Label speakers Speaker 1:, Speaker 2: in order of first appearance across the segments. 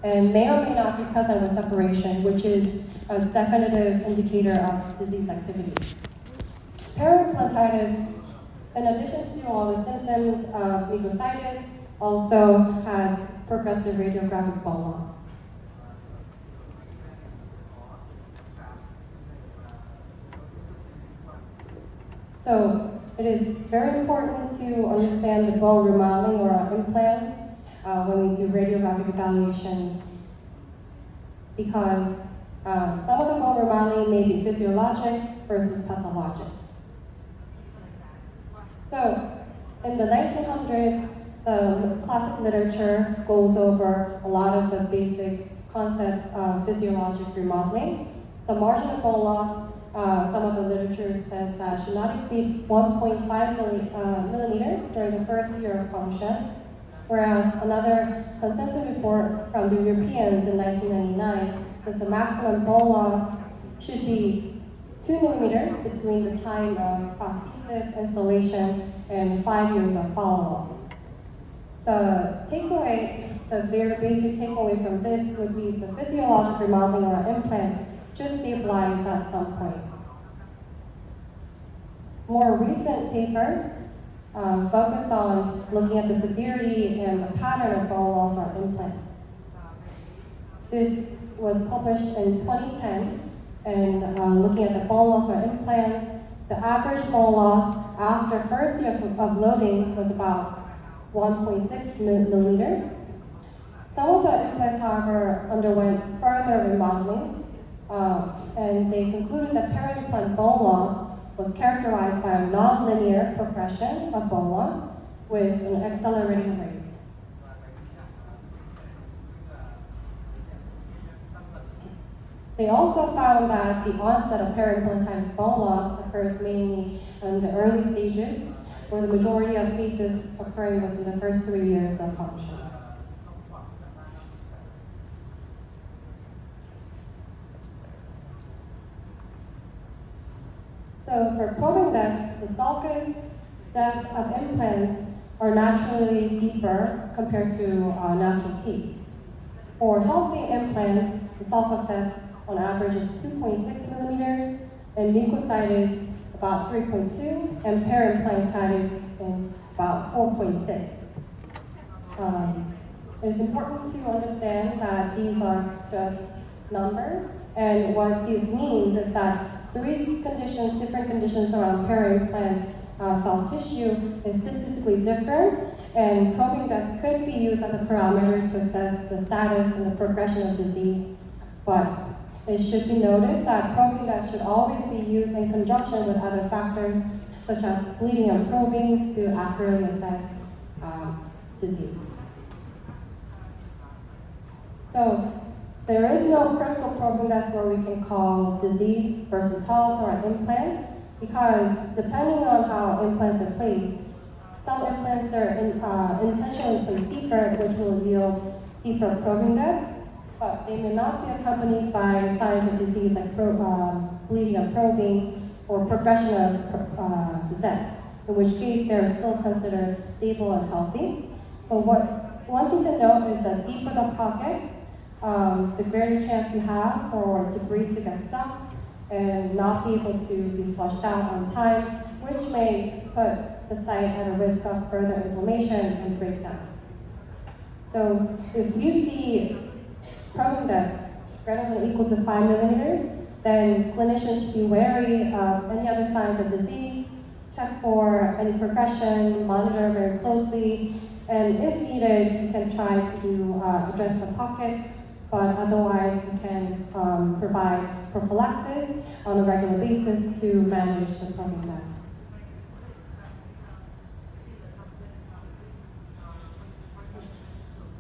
Speaker 1: and may or may not be present with separation, which is a definitive indicator of disease activity. Periimplantitis, in addition to all the symptoms of mucositis, also has progressive radiographic bone loss. So it is very important to understand the bone remodeling or our implants when we do radiographic evaluations, because some of the bone remodeling may be physiologic versus pathologic. So in the 1900s, the classic literature goes over a lot of the basic concepts of physiologic remodeling. The margin of bone loss, some of the literature says that should not exceed 1.5 millimeters during the first year of function, whereas another consensus report from the Europeans in 1999 says the maximum bone loss should be 2 millimeters between the time of prosthesis installation and 5 years of follow-up. The takeaway, the very basic takeaway from this would be the physiologic remodeling or implant should stabilize at some point. More recent papers focus on looking at the severity and the pattern of bone loss or implant. This was published in 2010, and looking at the bone loss or implants, the average bone loss after first year of loading was about 1.6 millimeters. Some of the implants, however, underwent further remodeling, and they concluded that peri-implant bone loss was characterized by a non-linear progression of bone loss with an accelerating rate. They also found that the onset of peri-implantitis bone loss occurs mainly in the early stages, where the majority of cases occurring within the first 3 years of function. So for probing depths, the sulcus depth of implants are naturally deeper compared to natural teeth. For healthy implants, the sulcus depth on average is 2.6 millimeters, and mucositis about 3.2, and peri-implantitis in about 4.6. It is important to understand that these are just numbers, and what this means is that different conditions around peri-implant soft tissue is statistically different, and probing depth could be used as a parameter to assess the status and the progression of disease, but it should be noted that probing depth should always be used in conjunction with other factors, such as bleeding and probing, to accurately assess disease. So there is no critical probing depth where we can call disease versus health or an implant, because depending on how implants are placed, some implants are intentionally placed deeper, which will yield deeper probing depths, but they may not be accompanied by signs of disease like bleeding and probing or progression of the depth, in which case they're still considered stable and healthy. But one thing to note is that deeper the pocket, the greater chance you have for debris to get stuck and not be able to be flushed out on time, which may put the site at a risk of further inflammation and breakdown. So if you see probing depth greater than or equal to 5 millimeters, then clinicians should be wary of any other signs of disease, check for any progression, monitor very closely, and if needed, you can try to address the pockets, but otherwise you can provide prophylaxis on a regular basis to manage the probing depth.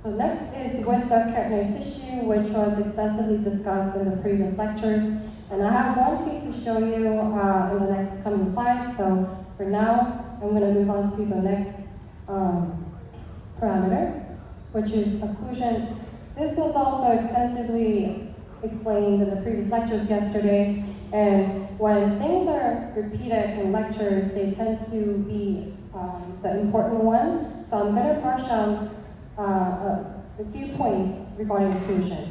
Speaker 1: So next is with the keratinoid tissue, which was extensively discussed in the previous lectures. And I have one case to show you in the next coming slides. So for now, I'm going to move on to the next parameter, which is occlusion. This was also extensively explained in the previous lectures yesterday. And when things are repeated in lectures, they tend to be the important ones. So I'm going to brush on a few points regarding occlusion.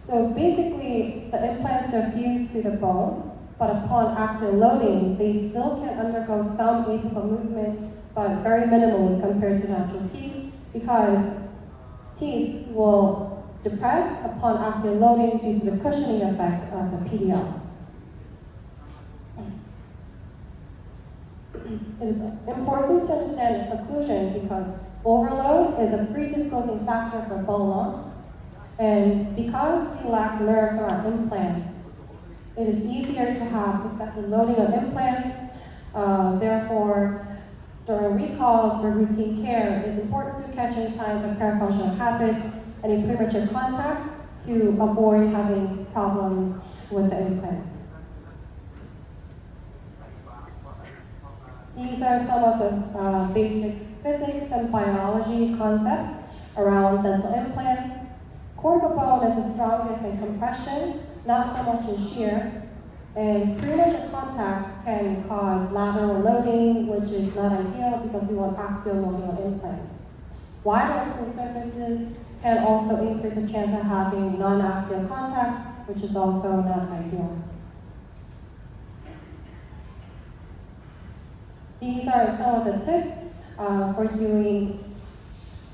Speaker 1: So basically, the implants are fused to the bone, but upon axial loading, they still can undergo some apical movement, but very minimally compared to natural teeth, because teeth will depress upon axial loading due to the cushioning effect of the PDL. It is important to understand occlusion because overload is a predisposing factor for bone loss, and because we lack nerves around implants, it is easier to have excessive loading of implants. Therefore, during recalls for routine care, it is important to catch any signs of parafunctional habits, any premature contacts to avoid having problems with the implants. These are some of the basic physics and biology concepts around dental implants. Cortical bone is the strongest in compression, not so much in shear, and premature contacts can cause lateral loading, which is not ideal because we want axial loading of implants. Wider occlusal surfaces can also increase the chance of having non-axial contact, which is also not ideal. These are some of the tips for doing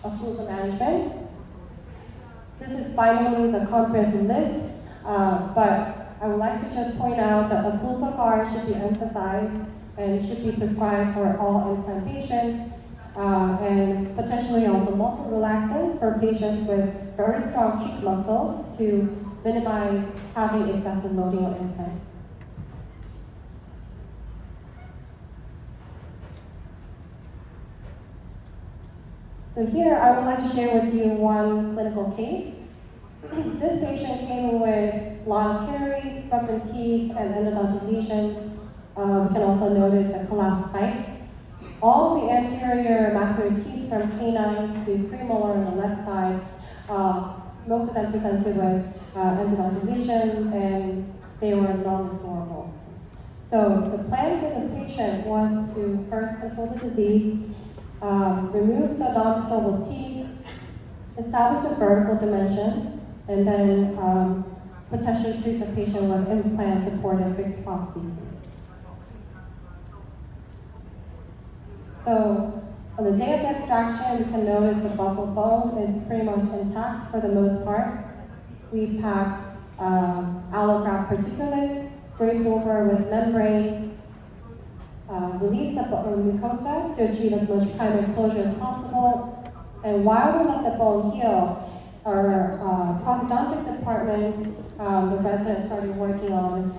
Speaker 1: occlusal management. This is by no means a comprehensive list, but I would like to just point out that occlusal guard should be emphasized and should be prescribed for all implant patients, and potentially also multiple relaxants for patients with very strong cheek muscles to minimize having excessive loading of implants. So here I would like to share with you one clinical case. This patient came in with a lot of caries, broken teeth, and endodontal lesions. You can also notice a collapsed spike. All the anterior maxillary teeth from canine to premolar on the left side, most of them presented with endodontal lesions, and they were non-restorable. So the plan for this patient was to first control the disease, remove the non-restorable teeth, establish a vertical dimension, and then potentially treat the patient with implant-supported fixed prosthesis. So on the day of the extraction, you can notice the buccal bone is pretty much intact for the most part. We packed allograft particulates, draped over with membrane, released the mucosa to achieve as much primary closure as possible. And while we let the bone heal, our prosthodontic department, the resident started working on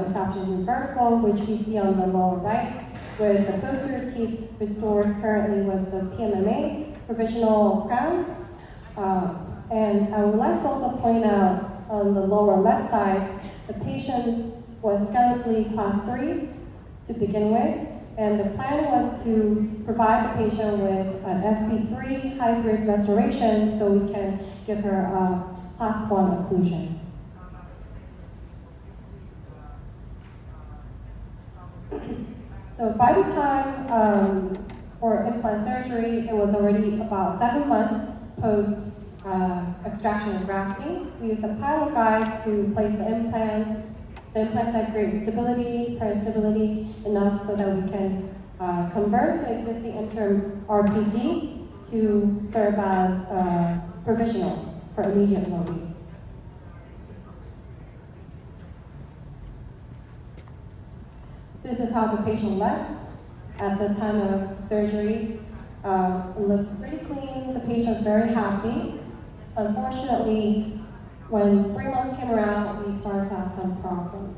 Speaker 1: establishing vertical, which we see on the lower right, with the posterior teeth restored currently with the PMMA, provisional crowns. And I would like to also point out on the lower left side, the patient was skeletally class 3 to begin with, and the plan was to provide the patient with an FP3 hybrid restoration so we can give her a class 1 occlusion. So by the time for implant surgery, it was already about 7 months post extraction and grafting. We used a pilot guide to place the implants. The implants had great stability, parent stability, enough so that we can convert the existing interim RPD to serve as provisional for immediate loading. This is how the patient left at the time of surgery. It looks pretty clean. The patient's very happy. Unfortunately, when 3 months came around, we started to have some problems.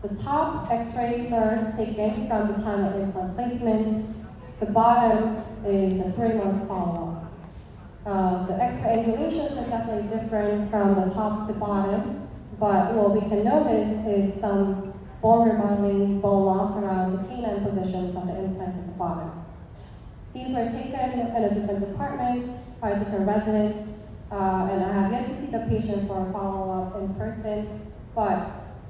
Speaker 1: The top x-rays are taken from the time of implant placement. The bottom is a 3 month follow-up. The x-ray angulations are definitely different from the top to bottom, but what we can notice is some bone remodeling, bone loss around the canine positions of the implants at the bottom. These were taken in a different department by a different resident, and I have yet to see the patient for a follow-up in person, but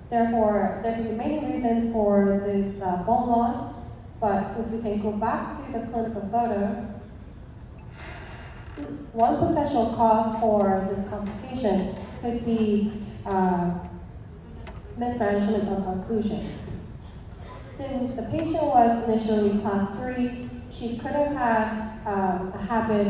Speaker 1: therefore there can be many reasons for this bone loss, but if we can go back to the clinical photos, One potential cause for this complication could be mismanagement of occlusion. Since the patient was initially class 3, she could have had a habit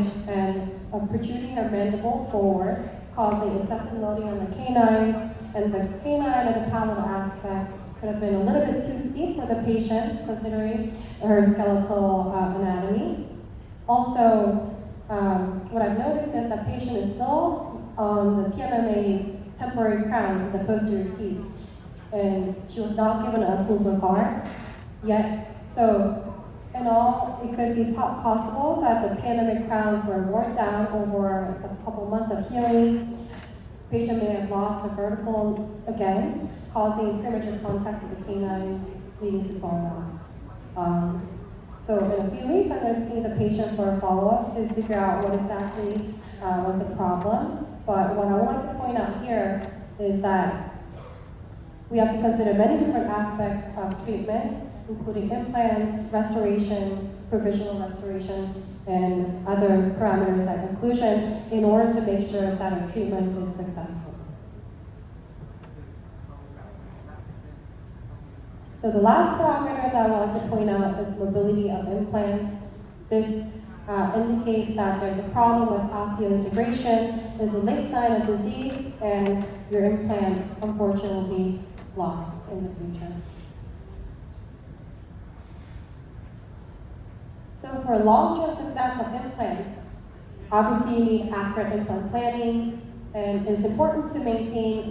Speaker 1: of protruding her mandible forward, causing excessive loading on the canines, and the canine and the palatal aspect could have been a little bit too steep for the patient, considering her skeletal anatomy. Also, what I've noticed is that patient is still on the PMMA temporary crowns in the posterior teeth, and she was not given an occlusal guard yet. So, in all, it could be possible that the PMMA crowns were worn down over a couple months of healing. Patient may have lost the vertical again, causing premature contact with the canines, leading to bone loss. So in a few weeks, I'm going to see the patient for a follow-up to figure out what exactly was the problem. But what I would like to point out here is that we have to consider many different aspects of treatments, including implants, restoration, provisional restoration, and other parameters like occlusion, in order to make sure that our treatment is successful. So the last parameter that I would like to point out is mobility of implants. This indicates that there's a problem with osseointegration, there's a late sign of disease, and your implant, unfortunately, will be lost in the future. So for long-term success of implants, obviously you need accurate implant planning, and it's important to maintain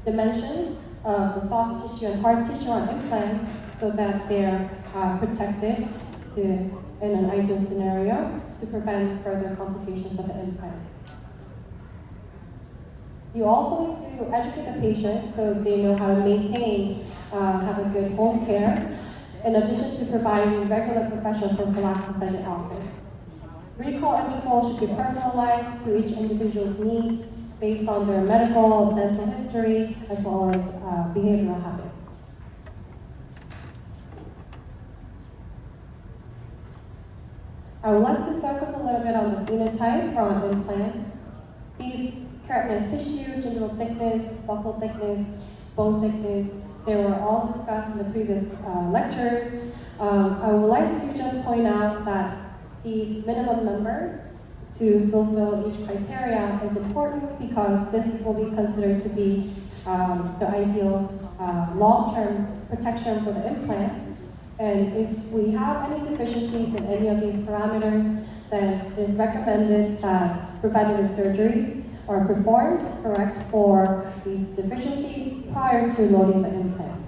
Speaker 1: dimensions of the soft tissue and hard tissue on implants so that they're protected in an ideal scenario to prevent further complications of the implant. You also need to educate the patient so they know how to maintain, have a good home care, in addition to providing regular professional prophylaxis at the office. Recall intervals should be personalized to each individual's needs based on their medical, dental history, as well as behavioral habits. I would like to focus a little bit on the phenotype on implants. These keratinized tissue, gingival thickness, buccal thickness, bone thickness, they were all discussed in the previous lectures. I would like to just point out that these minimum numbers to fulfill each criteria is important because this will be considered to be the ideal long-term protection for the implants. And if we have any deficiencies in any of these parameters, then it is recommended that preventative surgeries are performed to correct for these deficiencies prior to loading the implant.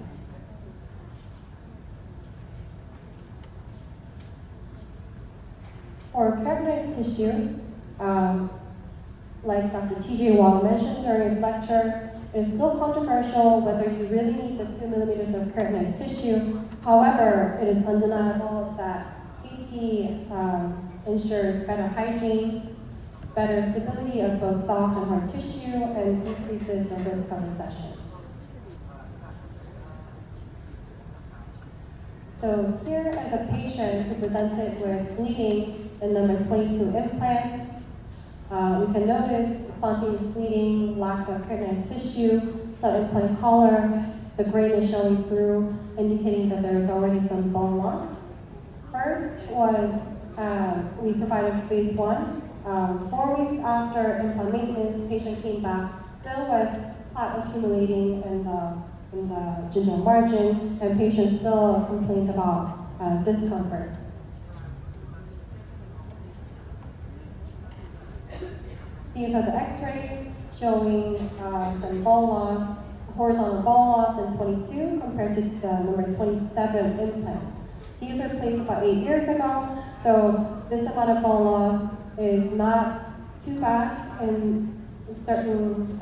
Speaker 1: For keratinized tissue, like Dr. T.J. Wong mentioned during his lecture, it is still controversial whether you really need the 2 millimeters of keratinized tissue. However, it is undeniable that KT ensures better hygiene, better stability of both soft and hard tissue, and decreases the risk of recession. So here is a patient who presented with bleeding in number 22 implants. We can notice spontaneous bleeding, lack of keratinized tissue, sub-implant collar, the gray is showing through, indicating that there is already some bone loss. First was we provided phase 1. 4 weeks after implant maintenance, patient came back still with plaque accumulating in the gingival margin, and patient still complained about discomfort. These are the x-rays showing some bone loss, horizontal bone loss in 22 compared to the number 27 implants. These were placed about 8 years ago, so this amount of bone loss is not too bad from certain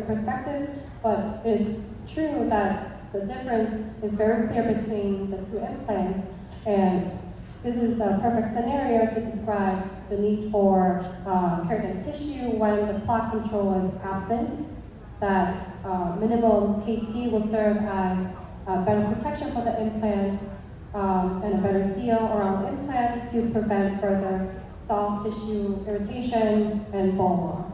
Speaker 1: perspectives, but it is true that the difference is very clear between the 2 implants, and this is a perfect scenario to describe the need for keratin tissue when the plaque control is absent. That minimum KT will serve as better protection for the implants and a better seal around the implants to prevent further soft tissue irritation, and bone loss.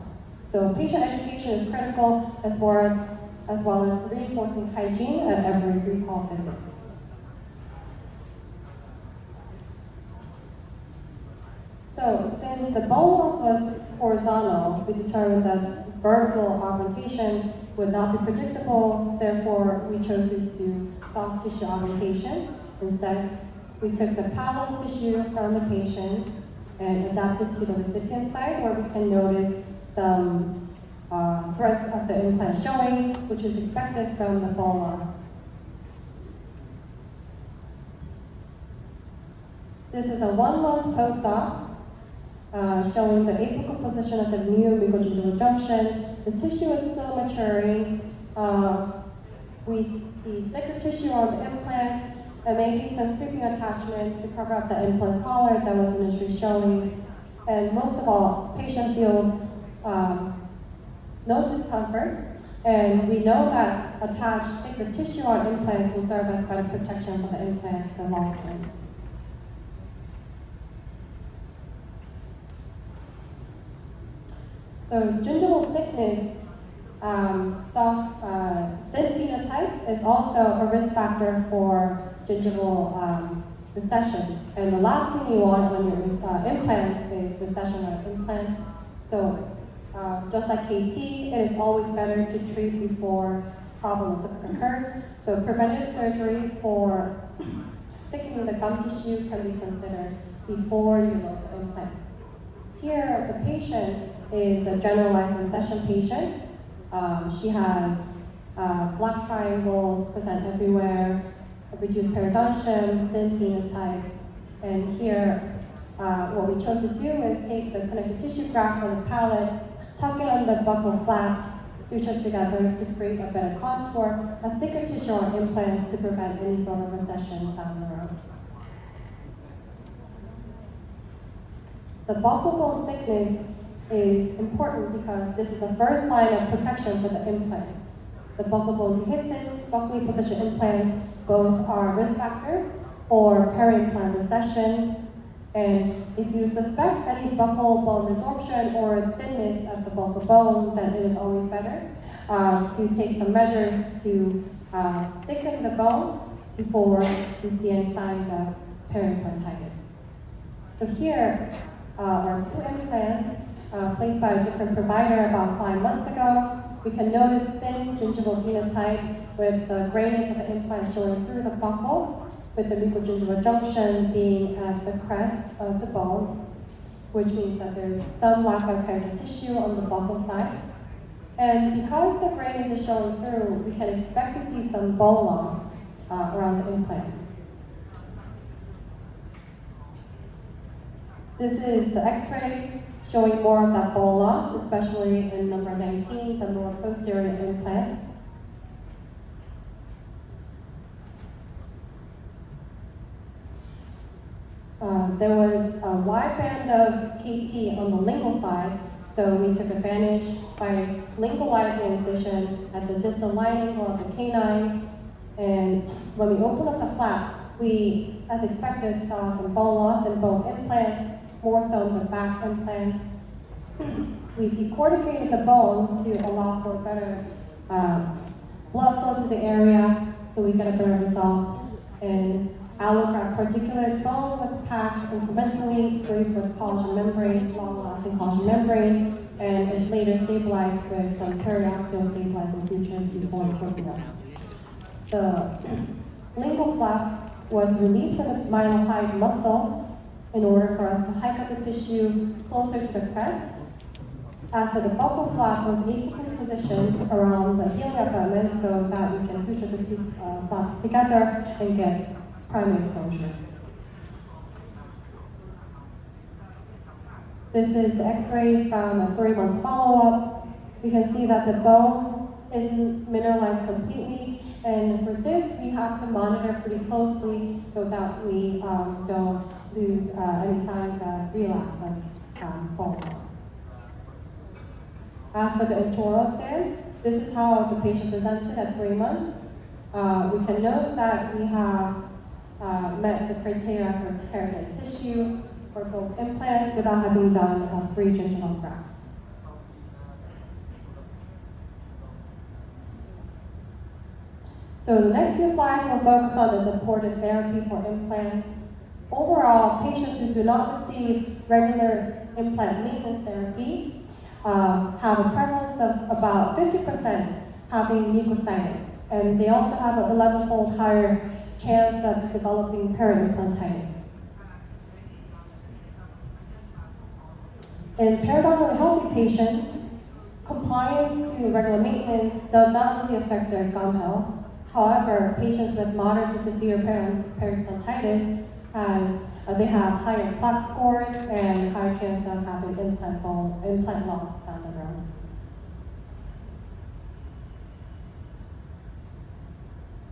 Speaker 1: So patient education is critical as well as reinforcing hygiene at every recall visit. So since the bone loss was horizontal, we determined that vertical augmentation would not be predictable, therefore we chose to do soft tissue augmentation. Instead, we took the palatal tissue from the patient and adapted to the recipient side where we can notice some breadth of the implant showing, which is expected from the bone loss. This is a 1-month post-op showing the apical position of the new mucogingival junction. The tissue is still maturing. We see thicker tissue on the implant and maybe some creeping attachment to cover up the implant collar that was initially showing. And most of all, patient feels no discomfort. And we know that attached thicker tissue on implants will serve as better protection for the implants for the long term. So gingival thickness, thin phenotype is also a risk factor for gingival recession. And the last thing you want on your implants is recession of implants. So just like KT, it is always better to treat before problems occurs. So preventive surgery for thickening the gum tissue can be considered before you load the implant. Here, the patient is a generalized recession patient. She has black triangles present everywhere, a reduced periodontium, thin phenotype, and here what we chose to do is take the connective tissue graft from the palate, tuck it on the buccal flap, suture together to create a better contour, a thicker tissue on implants to prevent any sort of recession down the road. The buccal bone thickness is important because this is the first line of protection for the implants. The buccal bone dehiscence, buccally positioned implants, both are risk factors for peri-implant recession. And if you suspect any buccal bone resorption or thinness of the buccal bone, then it is always better to take some measures to thicken the bone before you see any signs of peri-implantitis. So here are 2 implants placed by a different provider about 5 months ago. We can notice thin gingival phenotype with the grayness of the implant showing through the buccal, with the mucogingival junction being at the crest of the bone, which means that there's some lack of connective tissue on the buccal side. And because the grayness is showing through, we can expect to see some bone loss around the implant. This is the X-ray showing more of that bone loss, especially in number 19, the lower posterior implant. There was a wide band of KT on the lingual side, so we took advantage by lingualizing incision at the distal line angle of the canine. And when we opened up the flap, we, as expected, saw some bone loss in both implants, more so in the back implants. We decorticated the bone to allow for better blood flow to the area so we get a better result. And allograft particulate bone was packed incrementally, graved with collagen membrane, long-lasting collagen membrane, and it's later stabilized with some periosteal stabilizing sutures before closing up. The lingual flap was released from the mylohyoid muscle in order for us to hike up the tissue closer to the crest. As for the buccal flap was equally positioned around the healing abutment so that we can suture the 2 flaps together and get primary closure. This is the X-ray from a 3-month follow-up. We can see that the bone isn't mineralized completely, and for this we have to monitor pretty closely so that we don't lose any signs of relapse of bone loss. As for the internal exam, this is how the patient presented at 3 months. We can note that we have met the criteria for keratinized tissue, for both implants without having done a free gingival graft. So the next few slides will focus on the supportive therapy for implants. Overall, patients who do not receive regular implant maintenance therapy have a prevalence of about 50% having mucositis, and they also have an 11-fold higher chance of developing periimplantitis. In periodontally healthy patients, compliance to regular maintenance does not really affect their gum health. However, patients with moderate to severe periimplantitis they have higher plaque scores and higher chance of having implant loss down the road.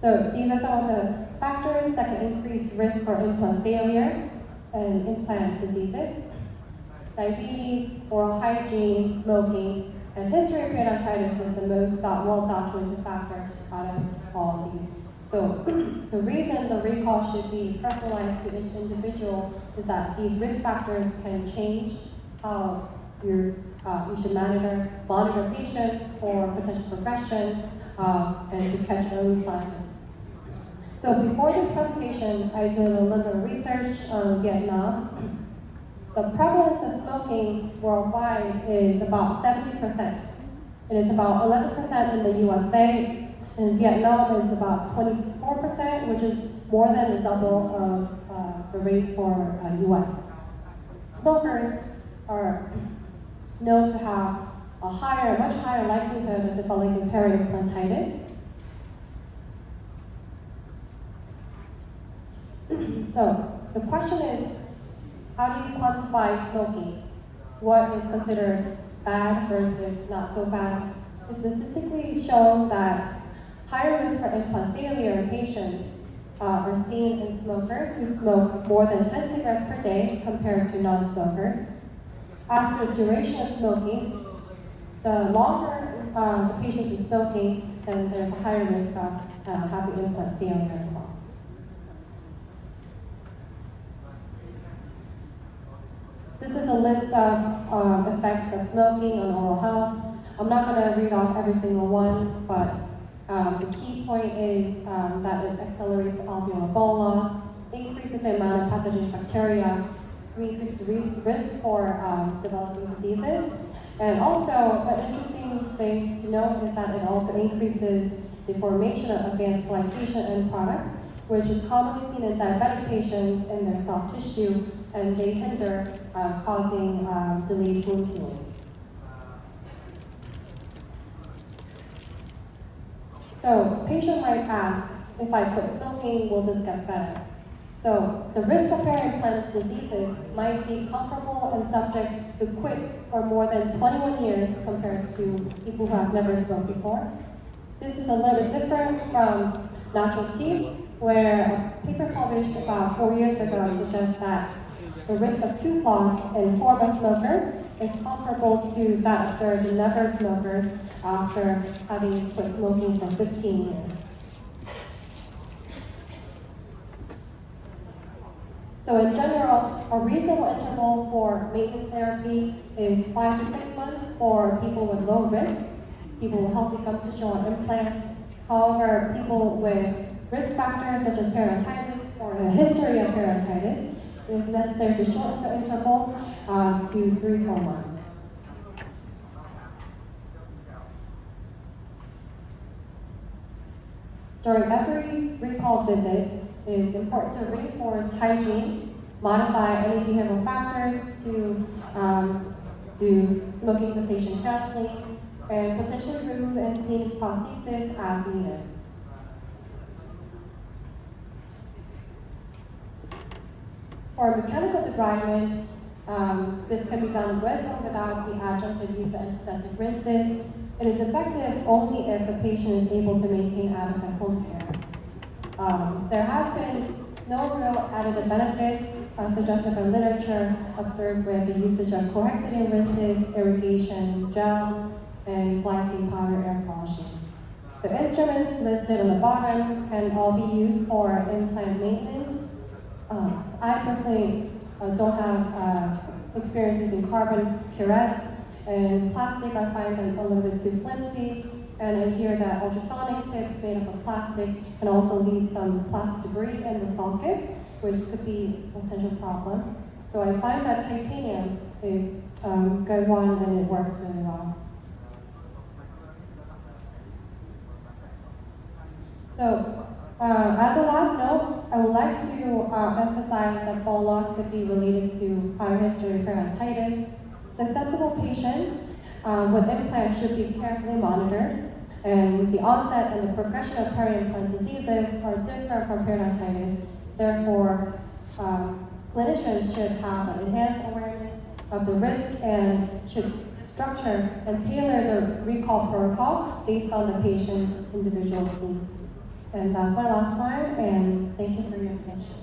Speaker 1: So these are some of the factors that can increase risk for implant failure and implant diseases. Diabetes, oral hygiene, smoking, and history of periodontitis is the most well-documented factor out of all of these. So the reason the recall should be personalized to each individual is that these risk factors can change how you should monitor patients for potential progression and to catch early signs. So before this presentation, I did a little bit of research on Vietnam. The prevalence of smoking worldwide is about 70%. It is about 11% in the USA. In Vietnam, it's about 24%, which is more than the double of the rate for US. Smokers are known to have a much higher likelihood of developing periimplantitis. So the question is, how do you quantify smoking? What is considered bad versus not so bad? It's statistically shown that higher risk for implant failure in patients are seen in smokers who smoke more than 10 cigarettes per day compared to non-smokers. After the duration of smoking, the longer the patient is smoking, then there's a higher risk of having implant failure as well. This is a list of effects of smoking on oral health. I'm not going to read off every single one, but the key point is that it accelerates alveolar bone loss, increases the amount of pathogenic bacteria, increases the risk for developing diseases. And also, an interesting thing to note is that it also increases the formation of advanced glycation end products, which is commonly seen in diabetic patients in their soft tissue, and they hinder causing delayed wound healing. So, a patient might ask, if I quit smoking, will this get better? So, the risk of periimplant diseases might be comparable in subjects who quit for more than 21 years compared to people who have never smoked before. This is a little bit different from natural teeth, where a paper published about 4 years ago suggests that the risk of tooth loss in former smokers is comparable to that observed in never smokers after having quit smoking for 15 years. So in general, a reasonable interval for maintenance therapy is 5 to 6 months for people with low risk, people with healthy gum tissue on implants. However, people with risk factors such as periodontitis or a history of periodontitis, it is necessary to shorten the interval to 3-4 months. During every recall visit, it is important to reinforce hygiene, modify any behavioral factors to do smoking cessation counseling, and potentially remove and clean prosthesis as needed. For mechanical debridement, this can be done with or without the adjunctive use of antiseptic rinses. It is effective only if the patient is able to maintain adequate home care. There has been no real additive benefits suggested by literature observed with the usage of cohexidine rinses, irrigation gels, and glycine powder air polishing. The instruments listed on the bottom can all be used for implant maintenance. I personally don't have experience using carbon curettes, and plastic I find them a little bit too flimsy, and I hear that ultrasonic tips made up of plastic can also leave some plastic debris in the sockets, which could be a potential problem. So I find that titanium is a good one and it works really well. So, as a last note, I would like to emphasize that bone loss could be related to higher history of periodontitis. Susceptible patients with implants should be carefully monitored, and the onset and the progression of peri-implant diseases are different from periodontitis. Therefore, clinicians should have an enhanced awareness of the risk and should structure and tailor the recall protocol based on the patient's individual needs. And that's my last slide, and thank you for your attention.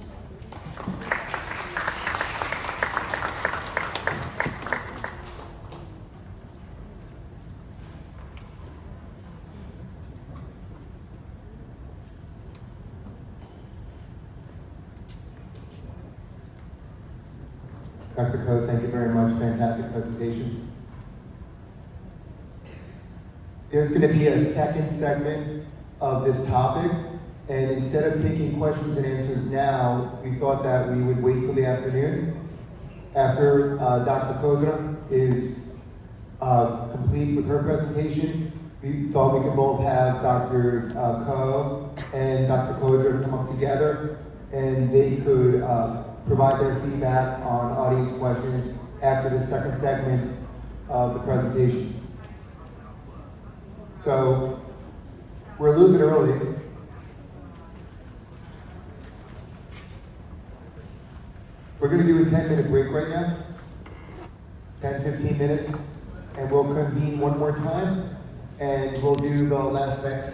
Speaker 2: Dr. Coe, thank you very much. Fantastic presentation. There's going to be a second segment of this topic, and instead of taking questions and answers now, we thought that we would wait till the afternoon. After Dr. Kodra is complete with her presentation, we thought we could both have Drs. Coe and Dr. Kodra come up together, and they could provide their feedback on audience questions after the second segment of the presentation. So, we're a little bit early. We're going to do a 10-minute break right now, 10-15 minutes, and we'll convene one more time, and we'll do the last segment.